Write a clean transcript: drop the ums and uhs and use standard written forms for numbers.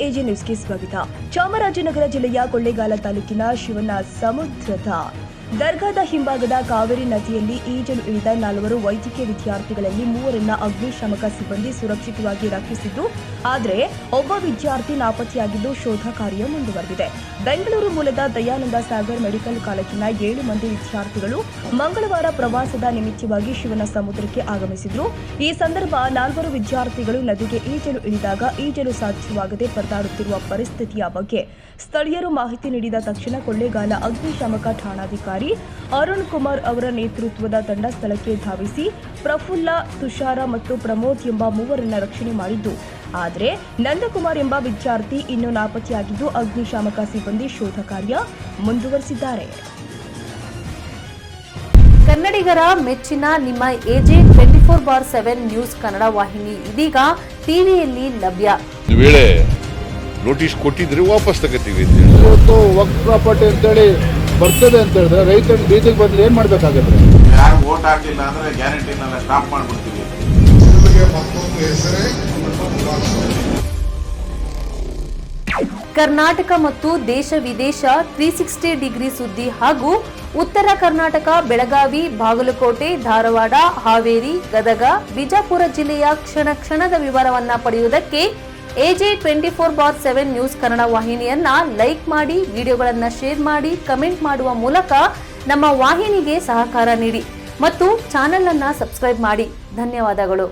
AJ ನ್ಯೂಸ್ಗೆ ಸ್ವಾಗತ. ಚಾಮರಾಜನಗರ ಜಿಲ್ಲೆಯ ಕೊಳ್ಳೇಗಾಲ ತಾಲೂಕಿನ ಶಿವನ ಸಮುದ್ರದ ದರ್ಗಾದ ಹಿಂಭಾಗದ ಕಾವೇರಿ ನದಿಯಲ್ಲಿ ಈಜಲು ಇಳಿದ 4 ವೈದ್ಯಕೀಯ ವಿದ್ಯಾರ್ಥಿಗಳಲ್ಲಿ 3 ಅಗ್ನಿಶಾಮಕ ಸಿಬ್ಬಂದಿ ಸುರಕ್ಷಿತವಾಗಿ ರಕ್ಷಿಸಿದ್ದು, ಆದರೆ ಒಬ್ಬ ವಿದ್ಯಾರ್ಥಿ ನಾಪತ್ತೆಯಾಗಿದ್ದು ಶೋಧ ಕಾರ್ಯ ಮುಂದುವರೆದಿದೆ. ಬೆಂಗಳೂರು ಮೂಲದ ದಯಾನಂದ ಸಾಗರ್ ಮೆಡಿಕಲ್ ಕಾಲೇಜಿನ 7 ಮಂದಿ ವಿದ್ಯಾರ್ಥಿಗಳು ಮಂಗಳವಾರ ಪ್ರವಾಸದ ನಿಮಿತ್ತವಾಗಿ ಶಿವನ ಸಮುದ್ರಕ್ಕೆ ಆಗಮಿಸಿದ್ರು. ಈ ಸಂದರ್ಭ 4 ವಿದ್ಯಾರ್ಥಿಗಳು ನದಿಗೆ ಈಜಲು ಇಳಿದಾಗ ಈಜಲು ಸಾಧ್ಯವಾಗದೆ ಪರದಾಡುತ್ತಿರುವ ಪರಿಸ್ಥಿತಿಯ ಬಗ್ಗೆ ಸ್ಥಳೀಯರು ಮಾಹಿತಿ ನೀಡಿದ ತಕ್ಷಣ ಕೊಳ್ಳೇಗಾಲ ಅಗ್ನಿಶಾಮಕ ಠಾಣಾಧಿಕಾರಿ ಅರುಣ್ ಕುಮಾರ್ ಅವರ ನೇತೃತ್ವದ ತಂಡ ಸ್ಥಳಕ್ಕೆ ಧಾವಿಸಿ ಪ್ರಫುಲ್ಲ, ತುಷಾರ ಮತ್ತು ಪ್ರಮೋದ್ ಎಂಬ 3 ರಕ್ಷಣೆ ಮಾಡಿದ್ದು, ಆದರೆ ನಂದಕುಮಾರ್ ಎಂಬ ವಿದ್ಯಾರ್ಥಿ ಇನ್ನೂ ನಾಪತ್ತೆಯಾಗಿದ್ದು ಅಗ್ನಿಶಾಮಕ ಸಿಬ್ಬಂದಿ ಶೋಧ ಕಾರ್ಯ ಮುಂದುವರೆಸಿದ್ದಾರೆ. ಕನ್ನಡಿಗರ ಮೆಚ್ಚಿನ ನಿಮ್ಮ ಎಜೆ 24/7 ನ್ಯೂಸ್ ಕನ್ನಡ ವಾಹಿನಿ ಇದೀಗ ಟಿವಿಯಲ್ಲಿ ಲಭ್ಯ. ವೇಳೆ ನೋಟಿಸ್ ಕೊಟ್ಟಿದ್ರೆ ವಾಪಸ್ ತಗೋತೀವಿ. ಇವತ್ತು ವಕ್ಫ್ ಪ್ರಾಪರ್ಟಿ ಅಂತೇಳಿ ಬರ್ತದೆ ಅಂತ ಹೇಳಿದ್ರೆ ರೈತರು ಬೀದಿಗೆ ಬಂದ್ರೆ ಏನ್ ಮಾಡ್ಬೇಕಾಗತ್ತೆ? ಯಾರು ವೋಟ್ ಹಾಕಿಲ್ಲ ಅಂದ್ರೆ ಗ್ಯಾರಂಟಿನೆಲ್ಲ ಸ್ಟಾಪ್ ಮಾಡ್ಬಿಡ್ತೀವಿ. ಕರ್ನಾಟಕ ಮತ್ತು ದೇಶ ವಿದೇಶ 360 ಡಿಗ್ರಿ ಸುದ್ದಿ ಹಾಗೂ ಉತ್ತರ ಕರ್ನಾಟಕ, ಬೆಳಗಾವಿ, ಬಾಗಲಕೋಟೆ, ಧಾರವಾಡ, ಹಾವೇರಿ, ಗದಗ, ಬಿಜಾಪುರ ಜಿಲ್ಲೆಯ ಕ್ಷಣ ಕ್ಷಣದ ವಿವರವನ್ನ ಪಡೆಯುವುದಕ್ಕೆ ಎಜೆ 24/7 ನ್ಯೂಸ್ ಕನ್ನಡ ವಾಹಿನಿಯನ್ನ ಲೈಕ್ ಮಾಡಿ, ವಿಡಿಯೋಗಳನ್ನ ಶೇರ್ ಮಾಡಿ, ಕಮೆಂಟ್ ಮಾಡುವ ಮೂಲಕ ನಮ್ಮ ವಾಹಿನಿಗೆ ಸಹಕಾರ ನೀಡಿ ಮತ್ತು ಚಾನೆಲ್ ಅನ್ನ ಸಬ್ಸ್ಕ್ರೈಬ್ ಮಾಡಿ. ಧನ್ಯವಾದಗಳು.